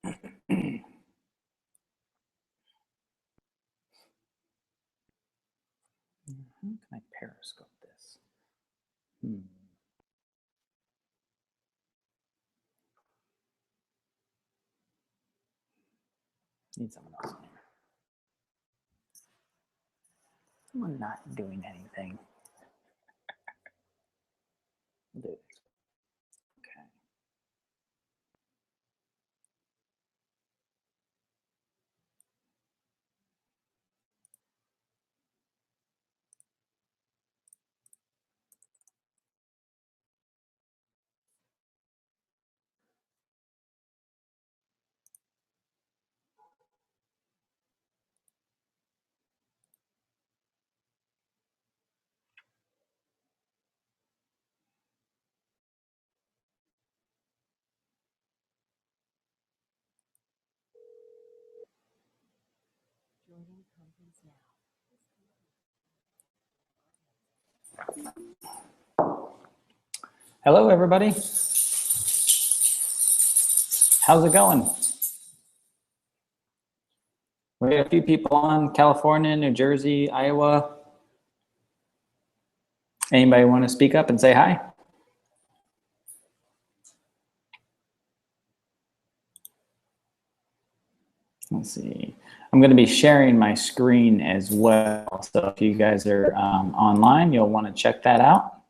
How can I periscope this? Need someone else in here. Someone not doing anything. We'll do this. Okay. Hello, everybody. How's it going? We have a few people on California, New Jersey, Iowa. Anybody want to speak up and say hi? Let's see. I'm going to be sharing my screen as well. So if you guys are online, you'll want to check that out.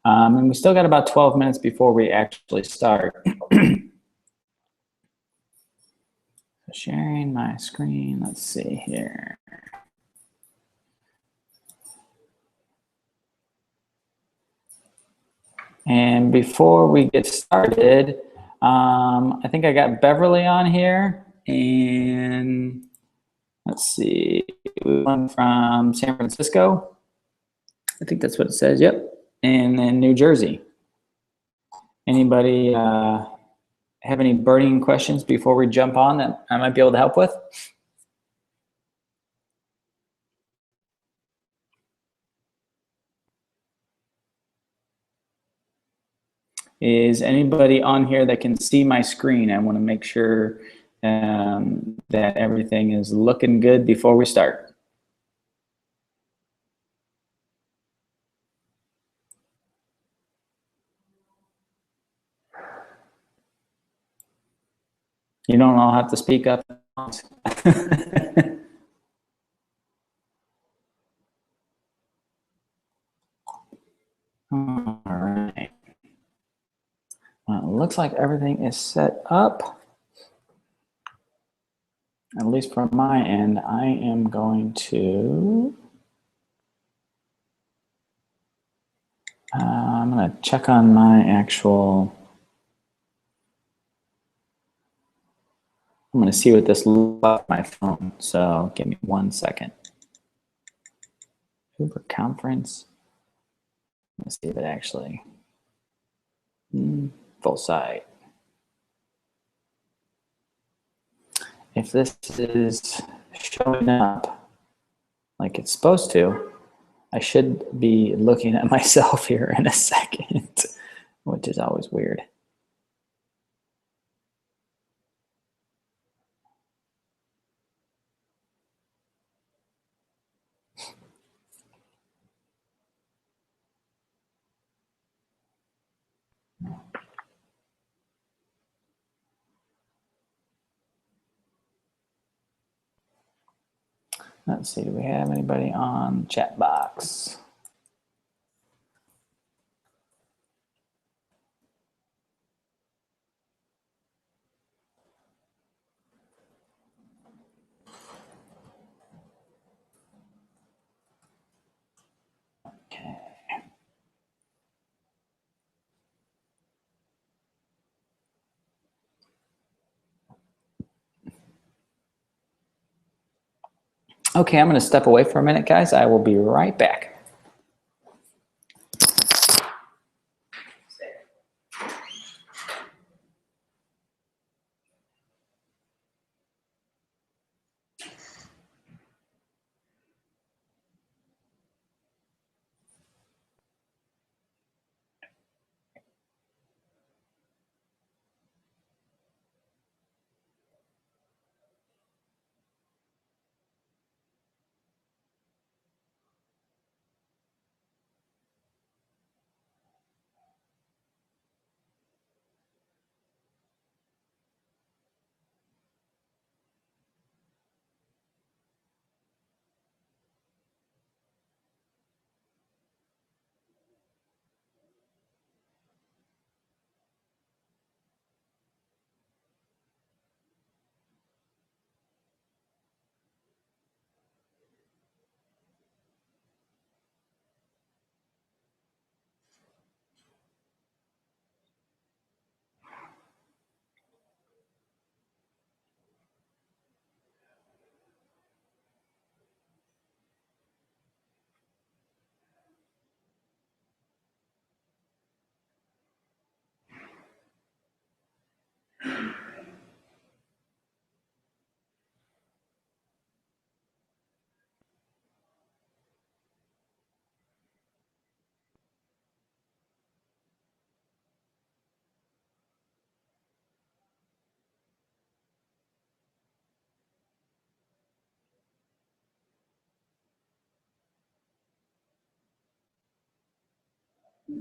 And we still got about 12 minutes before we actually start. Sharing my screen. Let's see here. And before we get started, I think I got Beverly on here. And let's see, one from San Francisco. I think that's what it says, yep. And then New Jersey. Anybody have any burning questions before we jump on that I might be able to help with? Is anybody on here that can see my screen? I want to make sure that everything is looking good before we start. You don't all have to speak up. All right. Well, it looks like everything is set up. At least from my end, I am going to I'm going to check on my actual, I'm going to see what this looks like on my phone. So give me 1 second. Uber conference. Let's see if it actually, full site. If this is showing up like it's supposed to, I should be looking at myself here in a second, which is always weird. Let's see, do we have anybody on chat box? Okay. Okay, I'm going to step away for a minute, guys. I will be right back. All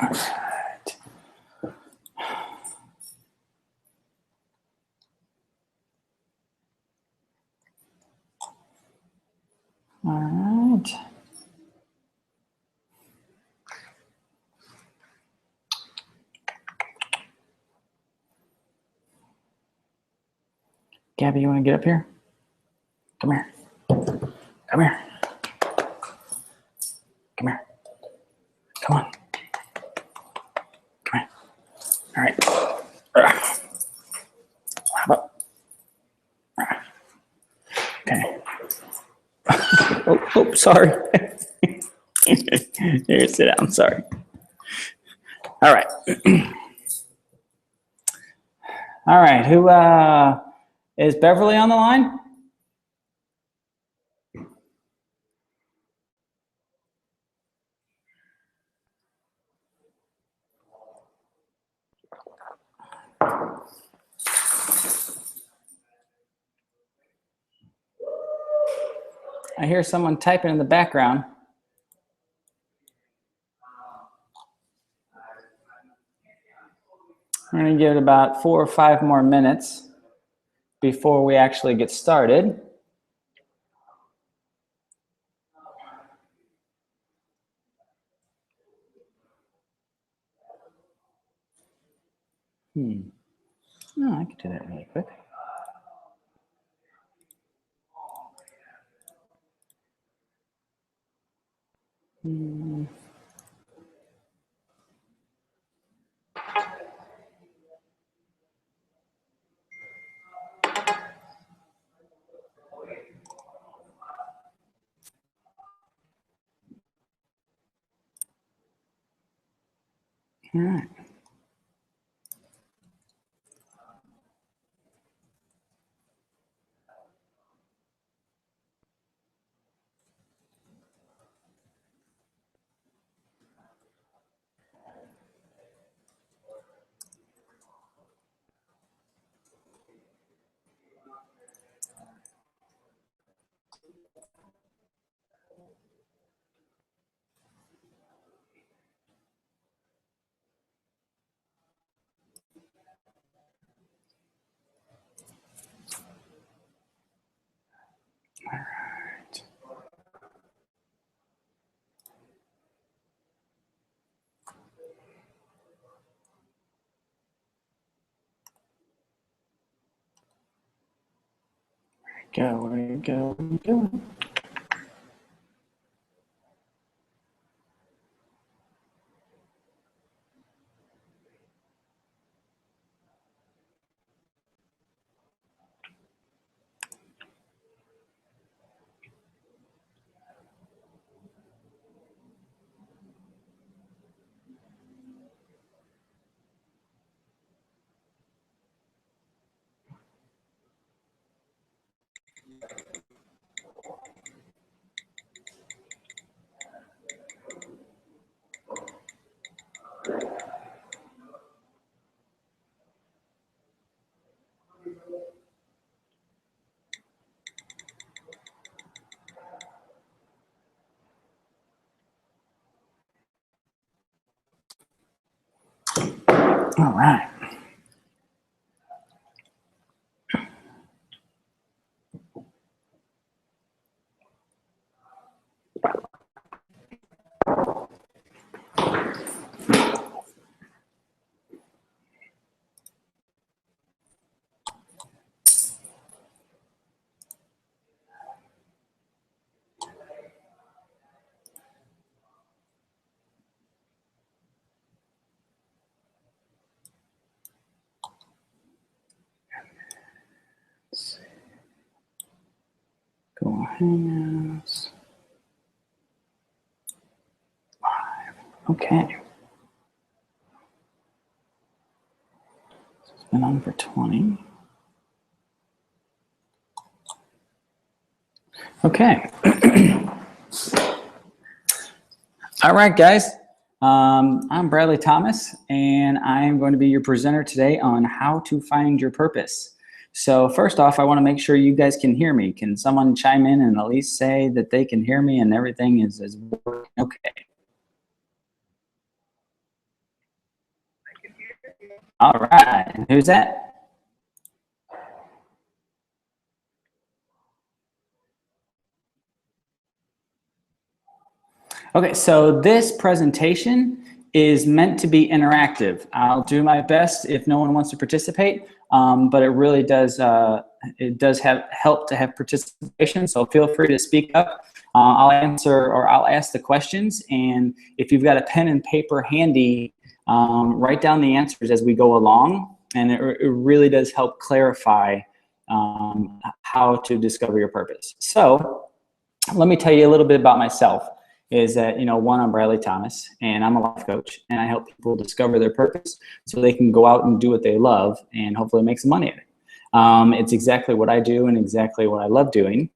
right. All right. Gabby, you want to get up here? Come here. Come here. Come here. Come on. Come here. All right. How about? Okay. Oh, sorry. Here, sit down. Sorry. All right. All right. Who is Beverly on the line? I hear someone typing in the background. We're going to give it about 4 or 5 more minutes before we actually get started. Oh, I can do that really quick. All right. Where you go. All right. Go Hangouts. Live. Okay. It's been on for 20. Okay. All right, guys. I'm Bradley Thomas, and I am going to be your presenter today on how to find your purpose. So first off, I want to make sure you guys can hear me. Can someone chime in and at least say that they can hear me and everything is working okay? All right. Who's that? Okay, so this presentation is meant to be interactive. I'll do my best if no one wants to participate, but it really does help to have participation, so feel free to speak up. I'll answer or I'll ask the questions, and if you've got a pen and paper handy, write down the answers as we go along, and it really does help clarify how to discover your purpose. So let me tell you a little bit about myself. Is that, one, I'm Bradley Thomas, and I'm a life coach, and I help people discover their purpose so they can go out and do what they love and hopefully make some money at it. It's exactly what I do and exactly what I love doing.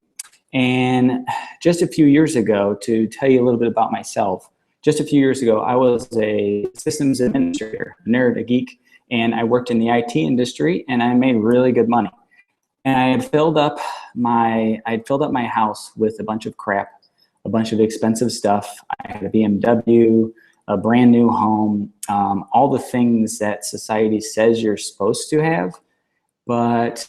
And just a few years ago, to tell you a little bit about myself, just a few years ago, I was a systems administrator, a nerd, a geek, and I worked in the IT industry, and I made really good money. And I had filled up my house with a bunch of crap, a bunch of expensive stuff. I had a BMW, a brand new home, all the things that society says you're supposed to have. But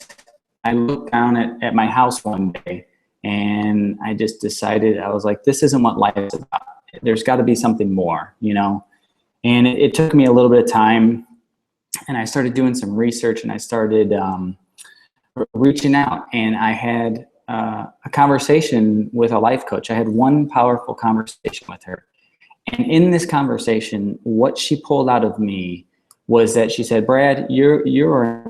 I looked down at my house one day and I just decided, I was like, this isn't what life is about. There's got to be something more, And it took me a little bit of time, and I started doing some research, and I started reaching out, and I had a conversation with a life coach. I had one powerful conversation with her. And in this conversation, what she pulled out of me was that she said, Brad, you are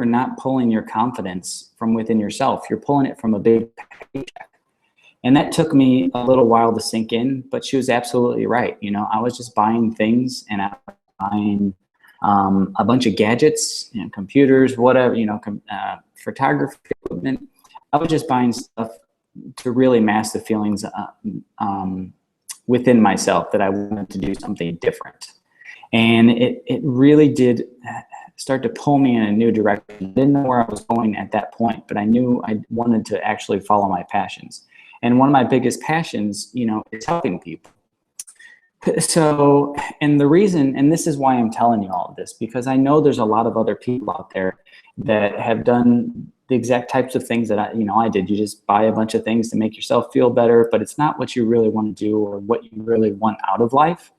not pulling your confidence from within yourself. You're pulling it from a big paycheck. And that took me a little while to sink in, but she was absolutely right. I was just buying things, and I was buying a bunch of gadgets, computers, whatever, photography equipment. I was just buying stuff to really mask the feelings within myself that I wanted to do something different. And it really did start to pull me in a new direction. I didn't know where I was going at that point, but I knew I wanted to actually follow my passions. And one of my biggest passions, is helping people. So, and the reason, and this is why I'm telling you all of this, because I know there's a lot of other people out there that have done the exact types of things that I did. You just buy a bunch of things to make yourself feel better, but it's not what you really want to do or what you really want out of life.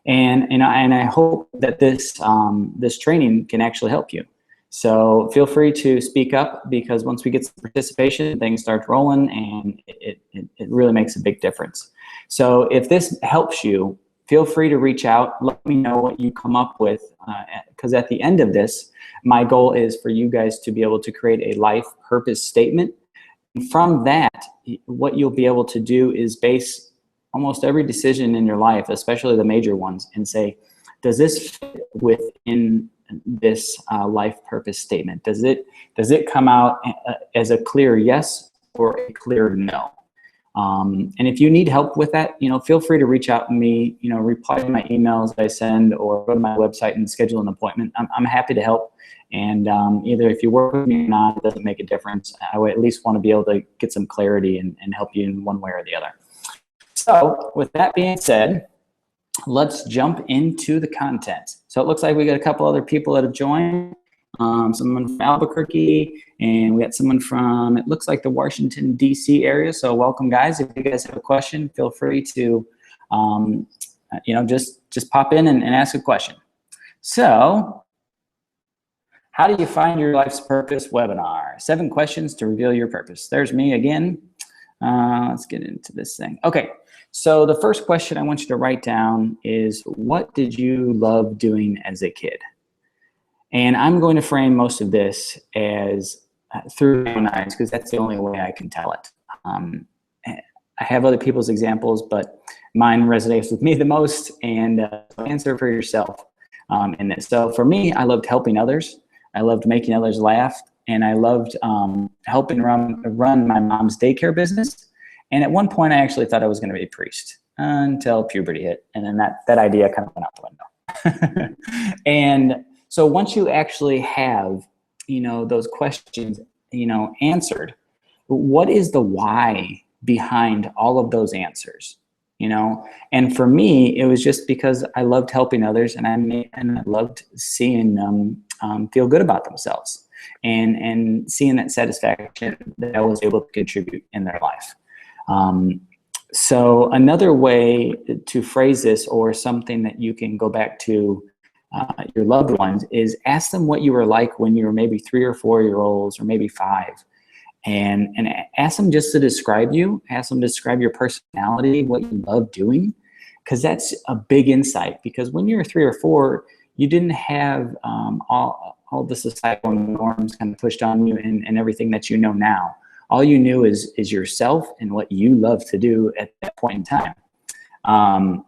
And I hope that this training can actually help you. So feel free to speak up, because once we get some participation, things start rolling, and it really makes a big difference. So if this helps you, feel free to reach out. Let me know what you come up with, because at the end of this, my goal is for you guys to be able to create a life purpose statement. And from that, what you'll be able to do is base almost every decision in your life, especially the major ones, and say, does this fit within this life purpose statement? Does it come out as a clear yes or a clear no? And if you need help with that, feel free to reach out to me, reply to my emails I send, or go to my website and schedule an appointment. I'm happy to help. And either if you work with me or not, it doesn't make a difference. I would at least want to be able to get some clarity and help you in one way or the other. So with that being said, let's jump into the content. So it looks like we got a couple other people that have joined. Someone from Albuquerque, and we got someone from, it looks like the Washington, D.C. area. So welcome, guys. If you guys have a question, feel free to, just pop in and ask a question. So, how do you find your life's purpose webinar? 7 questions to reveal your purpose. There's me again. Let's get into this thing. Okay, so the first question I want you to write down is, what did you love doing as a kid? And I'm going to frame most of this as through my own eyes, because that's the only way I can tell it. I have other people's examples, but mine resonates with me the most, and answer for yourself in this. So for me, I loved helping others. I loved making others laugh, and I loved helping run my mom's daycare business. And at one point, I actually thought I was going to be a priest until puberty hit, and then that idea kind of went out the window. And so once you actually have, those questions, answered, what is the why behind all of those answers? And for me, it was just because I loved helping others, and I loved seeing them feel good about themselves, and seeing that satisfaction that I was able to contribute in their life. So another way to phrase this, or something that you can go back to your loved ones, is ask them what you were like when you were maybe 3 or 4 year olds, or maybe 5. And ask them just to describe you, ask them to describe your personality, what you love doing, because that's a big insight. Because when you were 3 or 4, you didn't have all the societal norms kind of pushed on you, and everything that you know now. All you knew is yourself and what you love to do at that point in time.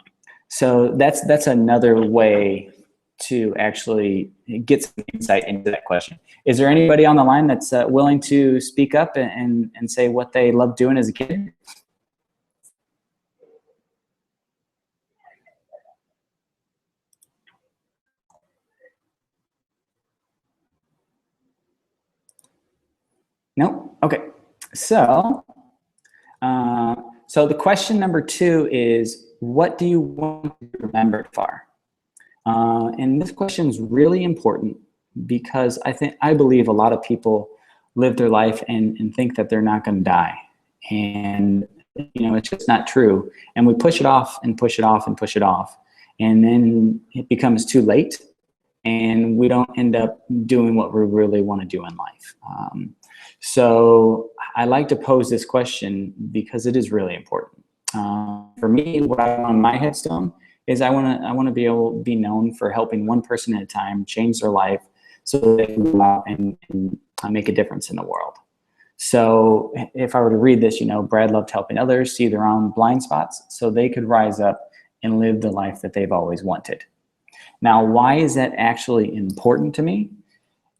So that's another way to actually get some insight into that question. Is there anybody on the line that's willing to speak up and say what they loved doing as a kid? No? Okay. So, so the question number 2 is, what do you want to be remembered for? And this question is really important, because I believe a lot of people live their life and think that they're not going to die. And, it's just not true. And we push it off and push it off and push it off. And then it becomes too late, and we don't end up doing what we really want to do in life. So I like to pose this question because it is really important. For me, what I want on my headstone is I want to be able to be known for helping one person at a time change their life, so they can go out and make a difference in the world. So if I were to read this, Brad loved helping others see their own blind spots so they could rise up and live the life that they've always wanted. Now, why is that actually important to me?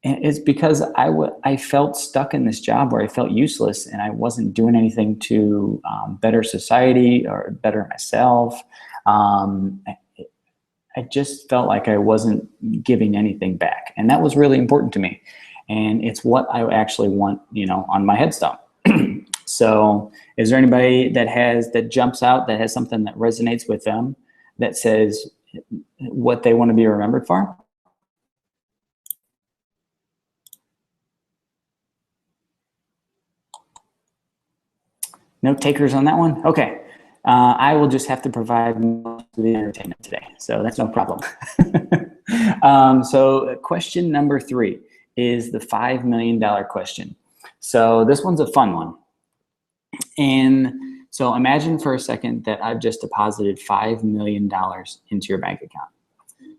It's because I felt stuck in this job where I felt useless, and I wasn't doing anything to better society or better myself. I just felt like I wasn't giving anything back, and that was really important to me. And it's what I actually want, on my headstone. So is there anybody that jumps out, that has something that resonates with them, that says what they want to be remembered for? No takers on that one? Okay. I will just have to provide most of the entertainment today, so that's no problem. So question number 3 is the $5 million question. So this one's a fun one. And so imagine for a second that I've just deposited $5 million into your bank account.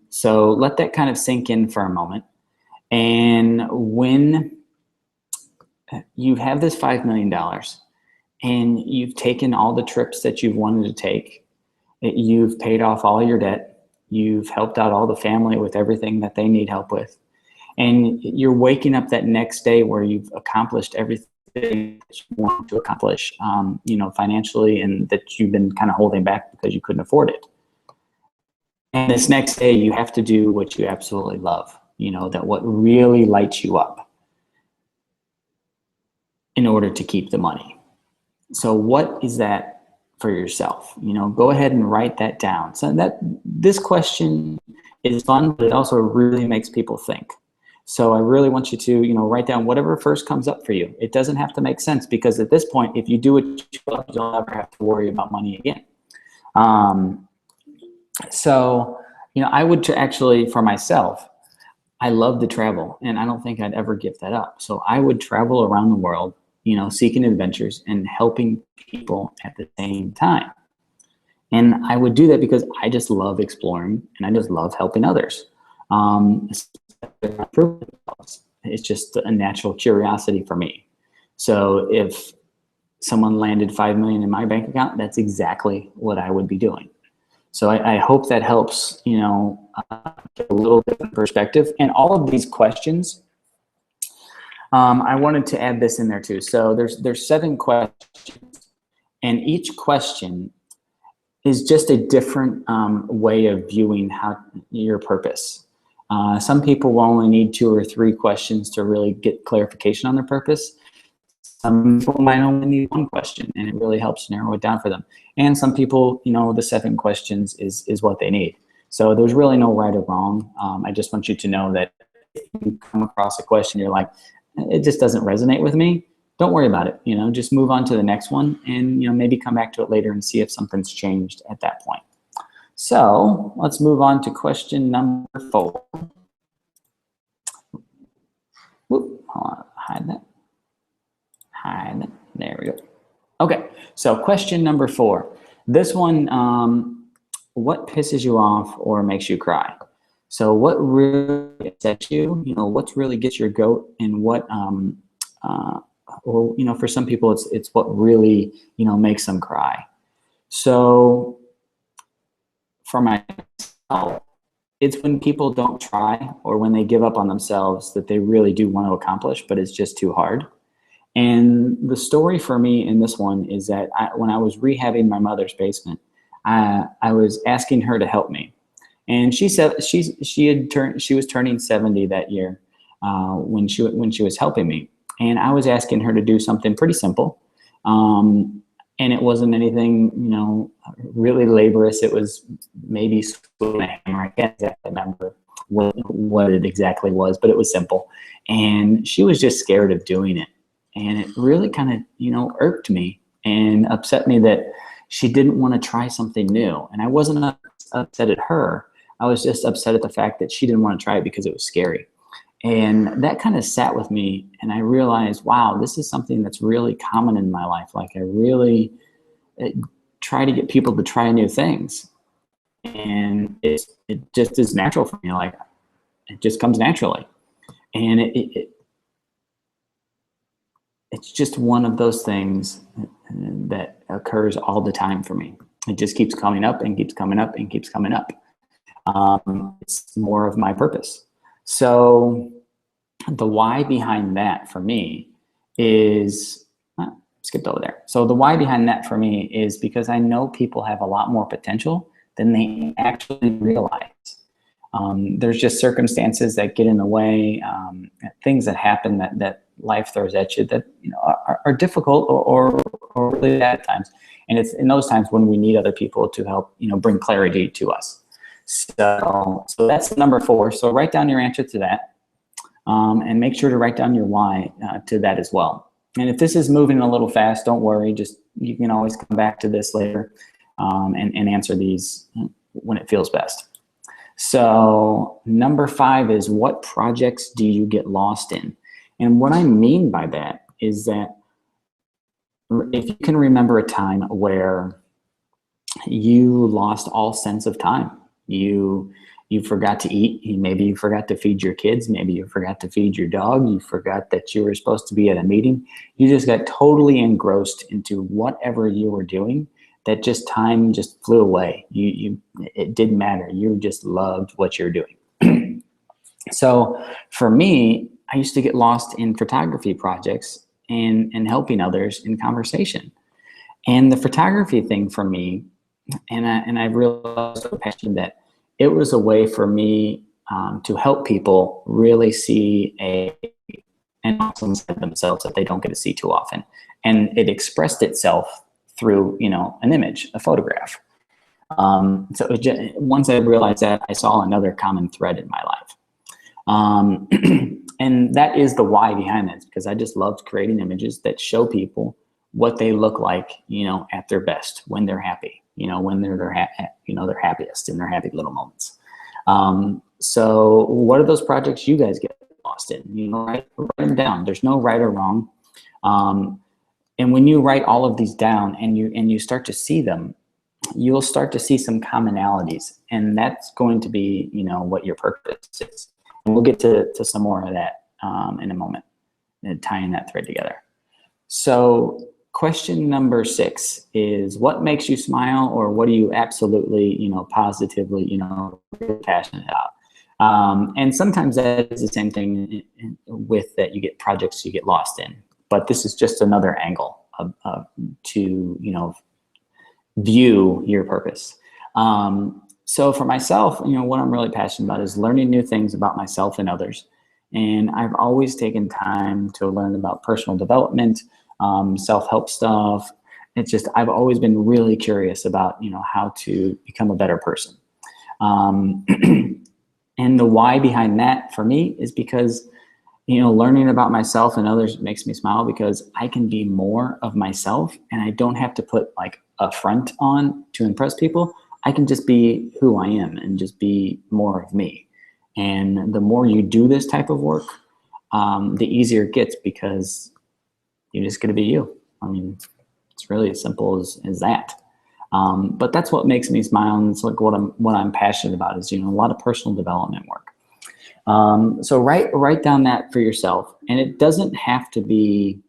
So let that kind of sink in for a moment. And when you have this $5 million, and you've taken all the trips that you've wanted to take, you've paid off all your debt, you've helped out all the family with everything that they need help with, and you're waking up that next day where you've accomplished everything that you want to accomplish, financially, and that you've been kind of holding back because you couldn't afford it. And this next day, you have to do what you absolutely love, that what really lights you up, in order to keep the money. So what is that for yourself. You know, go ahead and write that down. So that this question is fun, but it also really makes people think. So I really want you to, you know, write down whatever first comes up for you. It doesn't have to make sense, because at this point, if you do what you love, you'll never have to worry about money again. So, you know, I would actually, for myself, I love to travel, and I don't think I'd ever give that up. So I would travel around the world, you know, seeking adventures and helping people at the same time. And I would do that because I just love exploring and I just love helping others. It's just a natural curiosity for me. So if someone landed 5 million in my bank account, that's exactly what I would be doing. So I hope that helps, you know, get a little different perspective. And all of these questions, I wanted to add this in there too. So there's 7 questions, and each question is just a different way of viewing how your purpose. Some people will only need 2 or 3 questions to really get clarification on their purpose. Some people might only need 1 question, and it really helps narrow it down for them. And some people, you know, the 7 questions is what they need. So there's really no right or wrong. I just want you to know that if you come across a question, you're like, it just doesn't resonate with me, don't worry about it. You know, just move on to the next one, and, you know, maybe come back to it later and see if something's changed at that point. So let's move on to question number 4. Whoop, hold on, hide that. There we go. Okay, so question number 4. This one, what pisses you off or makes you cry? So what really upsets you? You know, what really gets your goat, and what, or, you know, for some people, it's what really, you know, makes them cry. So for myself, it's when people don't try, or when they give up on themselves that they really do want to accomplish, but it's just too hard. And the story for me in this one is that when I was rehabbing my mother's basement, I was asking her to help me. And she said she was turning 70 that year when she was helping me. And I was asking her to do something pretty simple. And it wasn't anything, you know, really laborious. It was maybe swinging a hammer. I can't exactly remember what it exactly was, but it was simple. And she was just scared of doing it. And it really kind of, you know, irked me and upset me that she didn't want to try something new. And I wasn't upset at her. I was just upset at the fact that she didn't want to try it because it was scary. And that kind of sat with me, and I realized, wow, this is something that's really common in my life. Like, I really try to get people to try new things. And it just is natural for me. Like, it just comes naturally. And it's just one of those things that occurs all the time for me. It just keeps coming up and keeps coming up and keeps coming up. It's more of my purpose. So the why behind that for me is, skipped over there. So the why behind that for me is because I know people have a lot more potential than they actually realize. There's just circumstances that get in the way, things that happen that life throws at you that, you know, are difficult or really bad at times. And it's in those times when we need other people to help, you know, bring clarity to us. So that's number 4. So write down your answer to that, and make sure to write down your why to that as well. And if this is moving a little fast, don't worry. You can always come back to this later and answer these when it feels best. So number 5 is, what projects do you get lost in? And what I mean by that is that if you can remember a time where you lost all sense of time, you forgot to eat, maybe you forgot to feed your kids, maybe you forgot to feed your dog, you forgot that you were supposed to be at a meeting, you just got totally engrossed into whatever you were doing, that just time just flew away. It didn't matter. You just loved what you're doing. So for me, I used to get lost in photography projects and helping others in conversation. And the photography thing for me, and I realized with passion that it was a way for me to help people really see an awesome side of themselves that they don't get to see too often. And it expressed itself through, you know, an image, a photograph. So once I realized that, I saw another common thread in my life. And that is the why behind this, because I just loved creating images that show people what they look like, you know, at their best, when they're happy, you know, when they're their happiest in their happy little moments. So what are those projects you guys get lost in? You know, write them down. There's no right or wrong. And when you write all of these down and you start to see them, you'll start to see some commonalities, and that's going to be, you know, what your purpose is. And we'll get to some more of that in a moment, and tying that thread together. So question number 6 is, what makes you smile, or what are you absolutely, you know, positively, you know, really passionate about? And sometimes that is the same thing with that you get projects you get lost in, but this is just another angle to, you know, view your purpose. So for myself, you know, what I'm really passionate about is learning new things about myself and others. And I've always taken time to learn about personal development, self-help stuff. It's just, I've always been really curious about, you know, how to become a better person. And the why behind that for me is because, you know, learning about myself and others makes me smile, because I can be more of myself and I don't have to put like a front on to impress people. I can just be who I am and just be more of me. And the more you do this type of work, the easier it gets, because you're just going to be you. I mean, it's really as simple as that. But that's what makes me smile, and it's like what I'm passionate about is, you know, a lot of personal development work. So write down that for yourself, and it doesn't have to be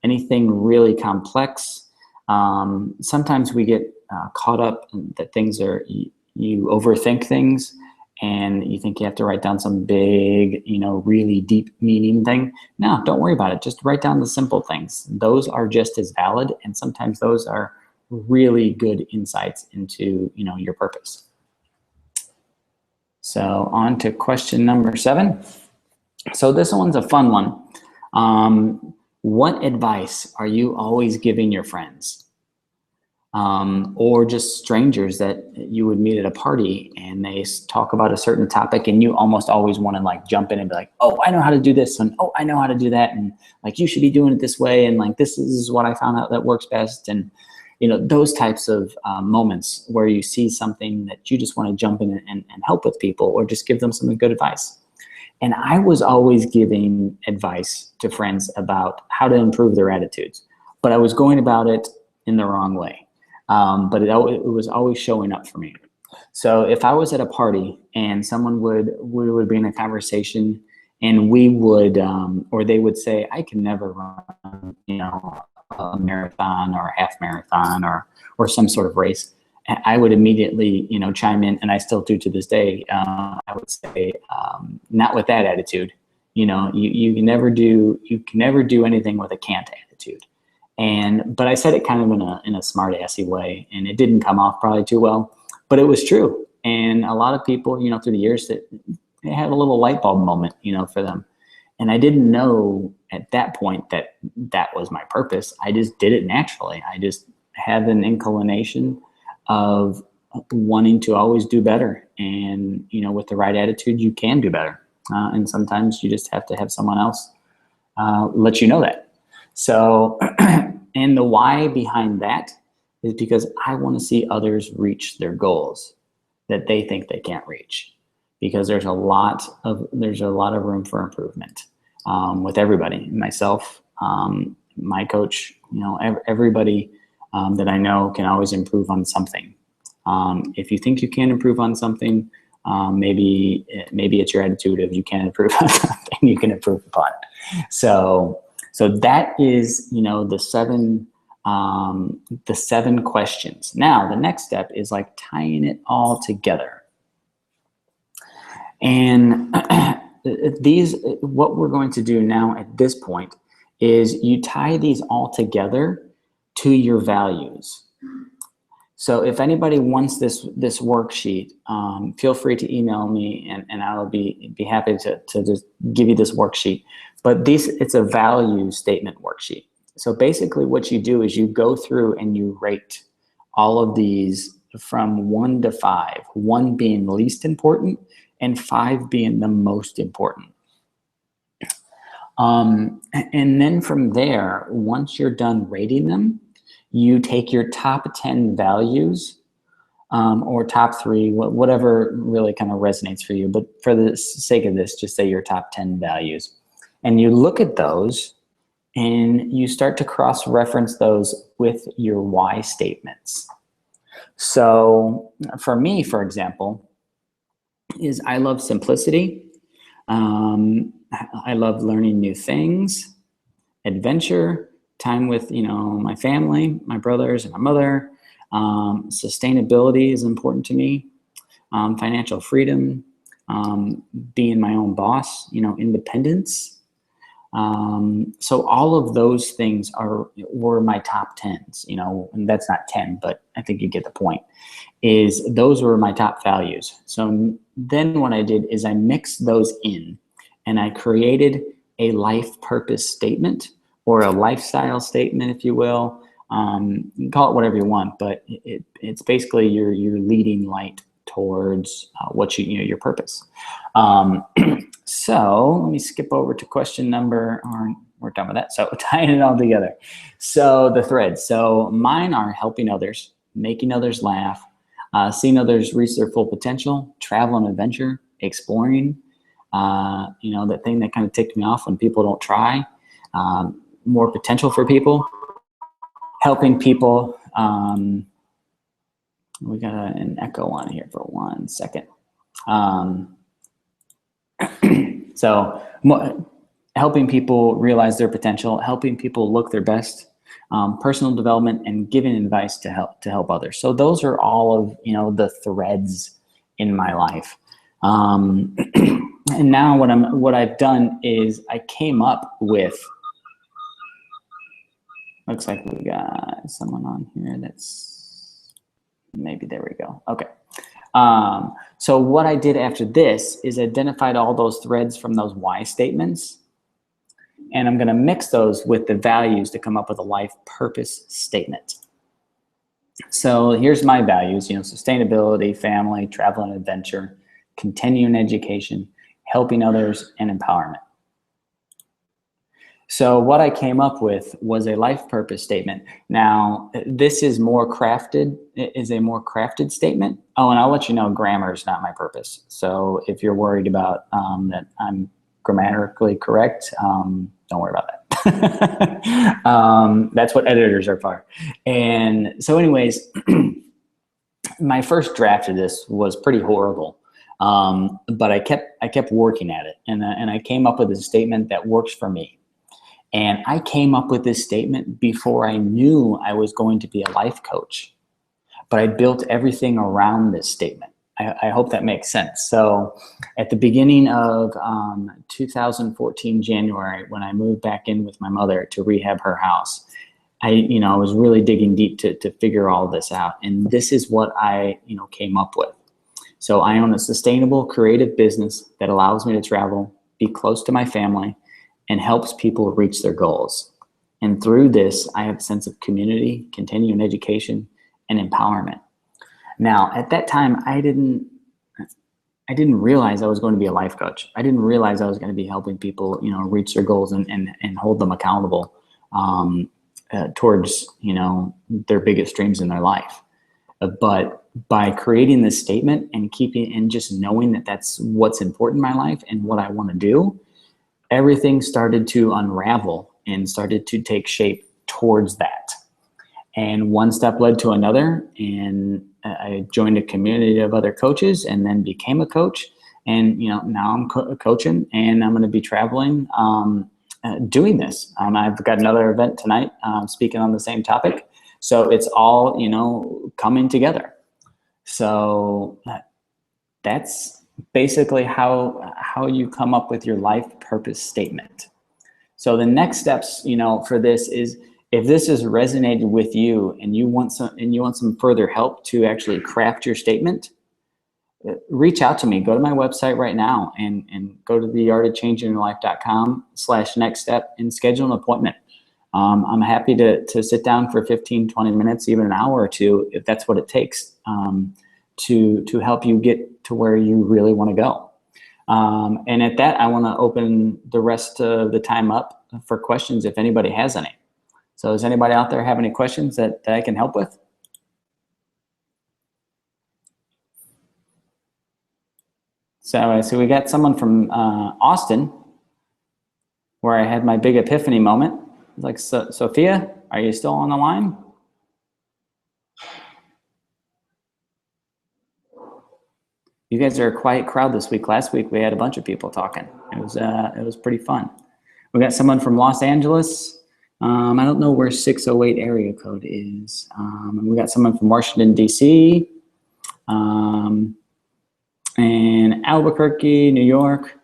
anything really complex. Sometimes we get caught up that things are, you overthink things, and you think you have to write down some big, you know, really deep meaning thing. No, don't worry about it. Just write down the simple things. Those are just as valid, and sometimes those are really good insights into, you know, your purpose. So on to question number 7. So this one's a fun one. What advice are you always giving your friends? Or just strangers that you would meet at a party, and they talk about a certain topic, and you almost always want to like jump in and be like, oh, I know how to do this, and oh, I know how to do that, and like, you should be doing it this way, and like, this is what I found out that works best. And, you know, those types of moments where you see something that you just want to jump in and help with people, or just give them some good advice. And I was always giving advice to friends about how to improve their attitudes, but I was going about it in the wrong way. But it was always showing up for me. So if I was at a party and we would be in a conversation, and we would, or they would say, I can never run, you know, a marathon or a half marathon or some sort of race, I would immediately, you know, chime in, and I still do to this day. I would say, not with that attitude. You know, you can never do anything with a can't attitude. But I said it kind of in a smart assy way, and it didn't come off probably too well, but it was true. And a lot of people, you know, through the years, that they had a little light bulb moment, you know, for them. And I didn't know at that point that that was my purpose. I just did it naturally. I just had an inclination of wanting to always do better. And, you know, with the right attitude, you can do better. And sometimes you just have to have someone else let you know that. So, and the why behind that is because I want to see others reach their goals that they think they can't reach, because there's a lot of room for improvement with everybody, myself, my coach, you know, everybody that I know can always improve on something. If you think you can improve on something, maybe it's your attitude of you can improve on something you can improve upon. So that is, you know, the seven questions. Now, the next step is like tying it all together. And what we're going to do now at this point is you tie these all together to your values. So if anybody wants this worksheet, feel free to email me, and I will be happy to just give you this worksheet. But it's a value statement worksheet. So basically what you do is you go through and you rate all of these from 1 to 5, 1 being least important and 5 being the most important. And then from there, once you're done rating them, you take your top 10 values, or top 3, whatever really kind of resonates for you. But for the sake of this, just say your top 10 values. And you look at those and you start to cross-reference those with your why statements. So for me, for example, is I love simplicity. I love learning new things, adventure, time with, my family, my brothers and my mother. Sustainability is important to me. Financial freedom, being my own boss, independence. So all of those things were my top 10s, and that's not 10, but I think you get the point, is those were my top values. So then what I did is I mixed those in and I created a life purpose statement, or a lifestyle statement, if you will. You can call it whatever you want, but it's basically your leading light towards what your purpose. So let me skip over to question number, we're done with that. So tying it all together. So the threads. So mine are helping others, making others laugh, seeing others reach their full potential, travel and adventure, exploring, that thing that kind of ticked me off when people don't try, more potential for people, helping people. We got an echo on here for 1 second. So helping people realize their potential, helping people look their best, personal development, and giving advice to help others. So those are all of the threads in my life. And now what I've done is I came up with. Looks like we got someone on here that's maybe, there we go. Okay. So what I did after this is identified all those threads from those why statements, and I'm going to mix those with the values to come up with a life purpose statement. So here's my values, sustainability, family, travel and adventure, continuing education, helping others, and empowerment. So what I came up with was a life purpose statement. Now, this is a more crafted statement. Oh, and I'll let you know, grammar is not my purpose. So if you're worried about that I'm grammatically correct, don't worry about that. That's what editors are for. And so anyways, my first draft of this was pretty horrible. But I kept working at it, and I came up with a statement that works for me. And I came up with this statement before I knew I was going to be a life coach, but I built everything around this statement. I hope that makes sense. So at the beginning of 2014, January, when I moved back in with my mother to rehab her house, I was really digging deep to figure all this out. And this is what I, came up with. So I own a sustainable, creative business that allows me to travel, be close to my family, and helps people reach their goals. And through this, I have a sense of community, continuing education, and empowerment. Now, at that time, I didn't realize I was going to be a life coach. I didn't realize I was going to be helping people, reach their goals and hold them accountable towards, their biggest dreams in their life. But by creating this statement and just knowing that that's what's important in my life and what I want to do, everything started to unravel and started to take shape towards that. And one step led to another, and I joined a community of other coaches and then became a coach. And, now I'm coaching, and I'm going to be traveling, doing this. I've got another event tonight, speaking on the same topic. So it's all, coming together. So that's basically how you come up with your life purpose statement. So the next steps, for this is, if this has resonated with you and you want some further help to actually craft your statement, reach out to me. Go to my website right now and go to theartofchangingyourlife.com/next step and schedule an appointment. I'm happy to sit down for 15, 20 minutes, even an hour or two, if that's what it takes, to help you get to where you really want to go. And at that, I want to open the rest of the time up for questions if anybody has any. So does anybody out there have any questions that I can help with? So we got someone from Austin, where I had my big epiphany moment. Like, Sophia, are you still on the line? You guys are a quiet crowd this week. Last week we had a bunch of people talking. It was pretty fun. We got someone from Los Angeles. I don't know where 608 area code is. And we got someone from Washington, D.C., and Albuquerque, New York.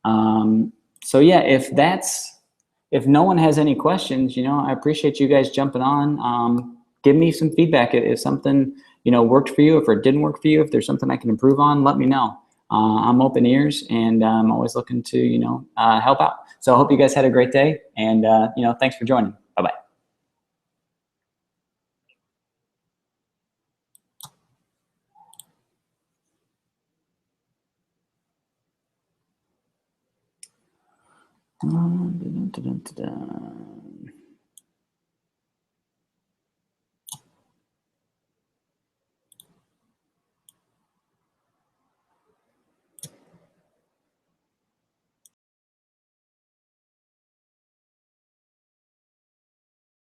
So yeah, if no one has any questions, I appreciate you guys jumping on. Give me some feedback if something, worked for you, if it didn't work for you, if there's something I can improve on, let me know. I'm open ears, and I'm always looking to, help out. So I hope you guys had a great day, and, thanks for joining. Bye-bye. Dun, dun, dun, dun, dun, dun.